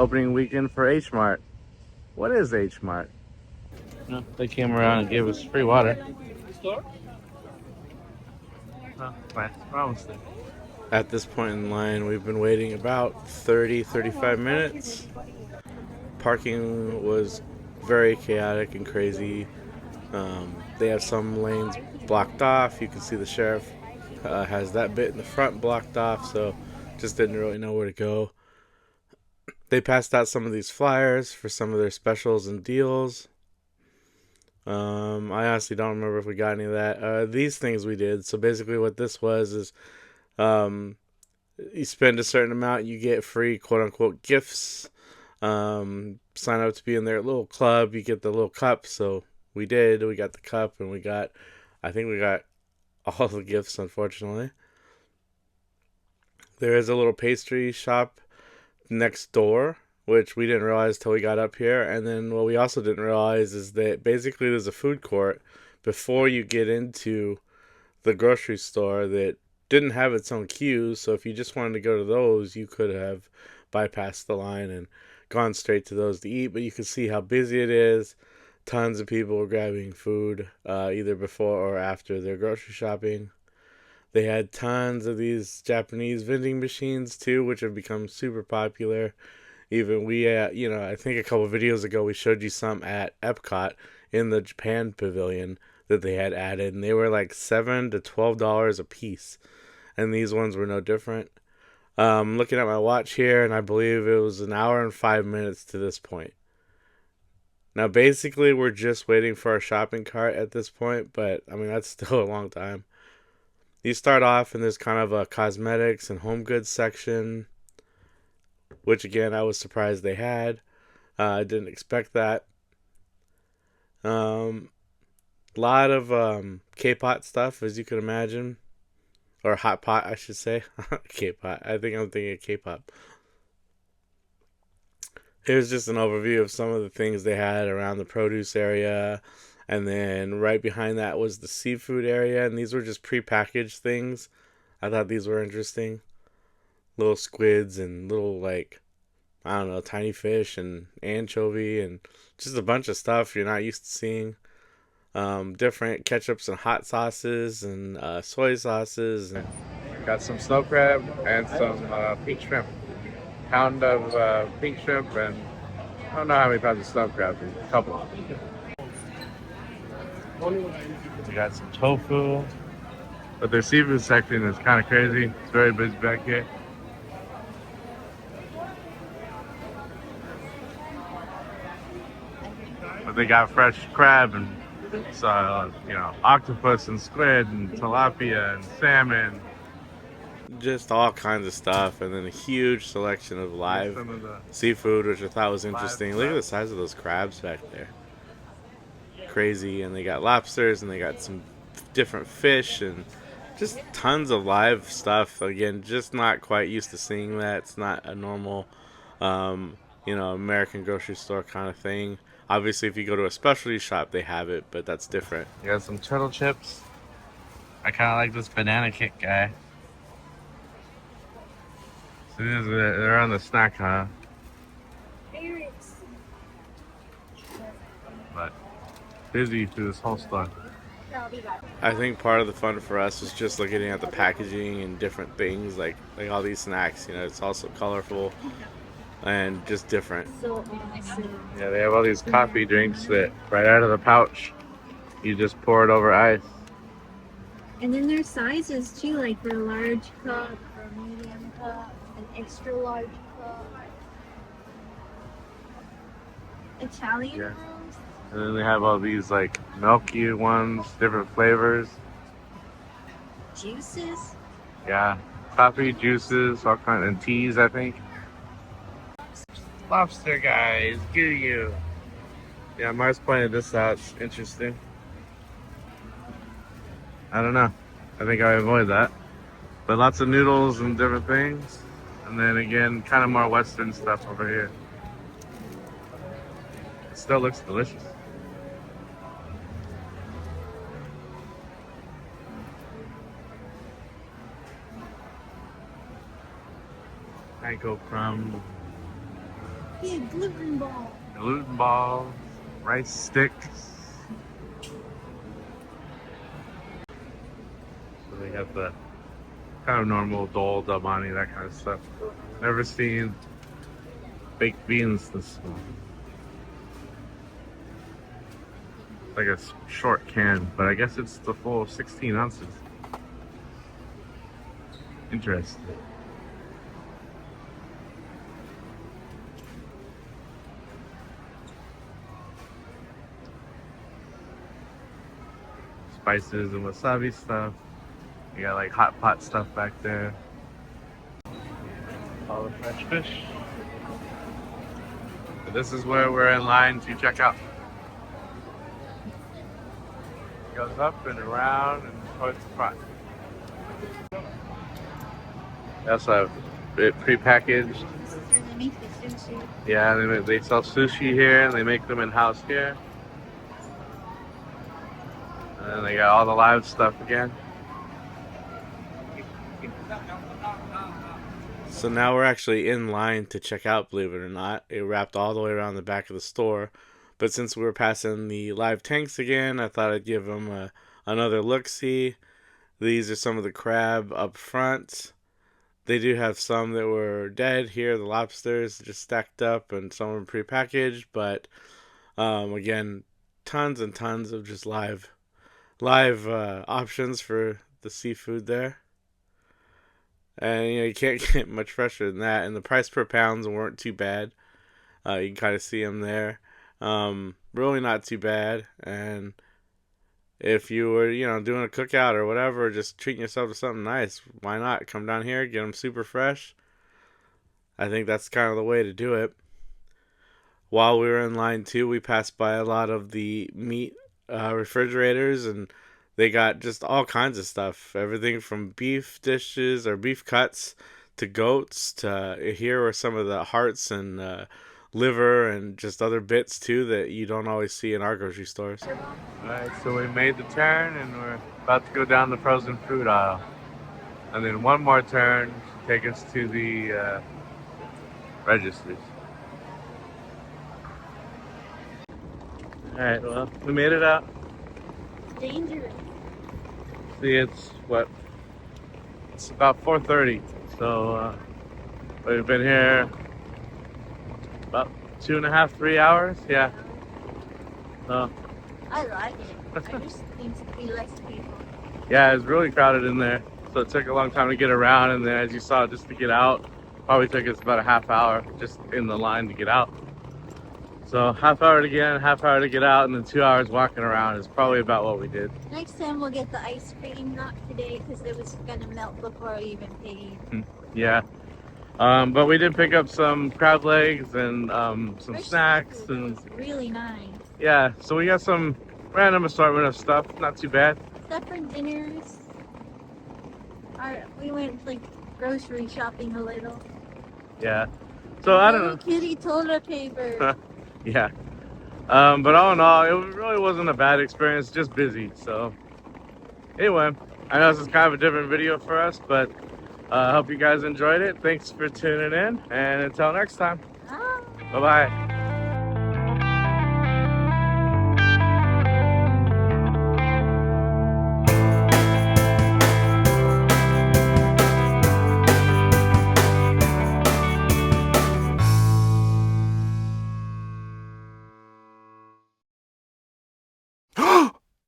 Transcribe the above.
opening weekend for H-Mart. What is H-Mart? They came around and gave us free water. At this point in line, we've been waiting about 35 minutes. Parking was very chaotic and crazy. They have some lanes blocked off. You can see the sheriff has that bit in the front blocked off, so just didn't really know where to go. They passed out some of these flyers for some of their specials and deals. I honestly don't remember if we got any of that. These things we did. So basically what this was is you spend a certain amount, you get free quote-unquote gifts. Sign up to be in their little club, you get the little cup. So we did. We got the cup, and I think we got all the gifts, unfortunately. There is a little pastry shop next door, which we didn't realize till we got up here. And then what we also didn't realize is that basically there's a food court before you get into the grocery store that didn't have its own queues. So if you just wanted to go to those, you could have bypassed the line and gone straight to those to eat. But you can see how busy it is. Tons of people were grabbing food either before or after their grocery shopping. They had tons of these Japanese vending machines too, which have become super popular. Even we, I think a couple of videos ago we showed you some at Epcot in the Japan pavilion that they had added, and they were like $7 to $12 a piece, and these ones were no different. Looking at my watch here, and I believe it was an hour and 5 minutes to this point. Now, basically, we're just waiting for our shopping cart at this point, but I mean that's still a long time. You start off and there's kind of a cosmetics and home goods section, which again, I was surprised they had. I didn't expect that. Lot of K-pot stuff, as you can imagine. Or hot pot, I should say. K-pot. I think I'm thinking of K-pop. Here's just an overview of some of the things they had around the produce area. And then right behind that was the seafood area. And these were just prepackaged things. I thought these were interesting. Little squids and little, tiny fish and anchovy and just a bunch of stuff you're not used to seeing. Different ketchups and hot sauces and soy sauces. And got some snow crab and some pink shrimp. Pound of pink shrimp and I don't know how many pounds of snow crab. A couple. We got some tofu. But their seafood section is kind of crazy. It's very busy back here. But they got fresh crab and octopus and squid and tilapia and salmon. Just all kinds of stuff, and then a huge selection of live seafood, which I thought was interesting. Look at the size of those crabs back there. Crazy. And they got lobsters and they got some different fish and just tons of live stuff. Again, just not quite used to seeing that. It's not a normal American grocery store kind of thing. Obviously if you go to a specialty shop they have it, but that's different. You got some turtle chips. I kind of like this banana kick guy. So they're on the snack, huh? But busy through this whole store. I think part of the fun for us was just looking at the packaging and different things, like all these snacks. It's also colorful and just different. Yeah, they have all these coffee drinks that right out of the pouch, you just pour it over ice. And then there's sizes too, like for a large cup, for a medium cup, an extra large cup. Italian Yeah. rooms. And then they have all these milky ones, different flavors. Juices. Yeah, coffee, juices, all kinds, and teas, I think. Lobster guys, get you. Yeah, Mars pointed this out. It's interesting. I don't know. I think I avoid that. But lots of noodles and different things. And then again, kind of more Western stuff over here. It still looks delicious. Panko crumb. Yeah, gluten ball. gluten balls, rice sticks. So they got the kind of normal dole, damani, that kind of stuff. Never seen baked beans this small. Like a short can, but I guess it's the full 16 ounces. Interesting. Spices and wasabi stuff. You got like hot pot stuff back there. All the fresh fish. But this is where we're in line to check out. It goes up and around and towards the front. They also have it prepackaged. This is where they make the sushi. Yeah, they sell sushi here and they make them in-house here. And then they got all the live stuff again. So now we're actually in line to check out, believe it or not. It wrapped all the way around the back of the store. But since we were passing the live tanks again, I thought I'd give them another look-see. These are some of the crab up front. They do have some that were dead here, the lobsters just stacked up, and some were prepackaged. But again, tons and tons of just live options for the seafood there. And you can't get much fresher than that. And the price per pounds weren't too bad. You can kind of see them there. Really not too bad. And if you were, doing a cookout or whatever, just treating yourself to something nice, why not come down here, get them super fresh? I think that's kind of the way to do it. While we were in line too, we passed by a lot of the meat refrigerators, and they got just all kinds of stuff. Everything from beef dishes or beef cuts to goats to here are some of the hearts and liver and just other bits too that you don't always see in our grocery stores. Alright, so we made the turn and we're about to go down the frozen food aisle. And then one more turn to take us to the registers. Alright, well, we made it out. Dangerous. See, it's about 4:30, so we've been here about 2.5, 3 hours, yeah. So I like it. I just think to be less people. yeah, it's really crowded in there, so it took a long time to get around, and then as you saw, just to get out, probably took us about a half hour just in the line to get out. So half hour to get in, half hour to get out, and then 2 hours walking around is probably about what we did. Next time we'll get the ice cream, not today because it was gonna melt before I even paid. Yeah. But we did pick up some crab legs and some Fresh snacks seafood and was really nice. yeah, so we got some random assortment of stuff, not too bad. Stuff for dinners. We went like grocery shopping a little. Yeah. So I don't know. Kitty toilet paper. Yeah. But all in all, it really wasn't a bad experience, just busy. So anyway, I know this is kind of a different video for us, but I hope you guys enjoyed it. Thanks for tuning in, and until next time. Ah. Bye-bye.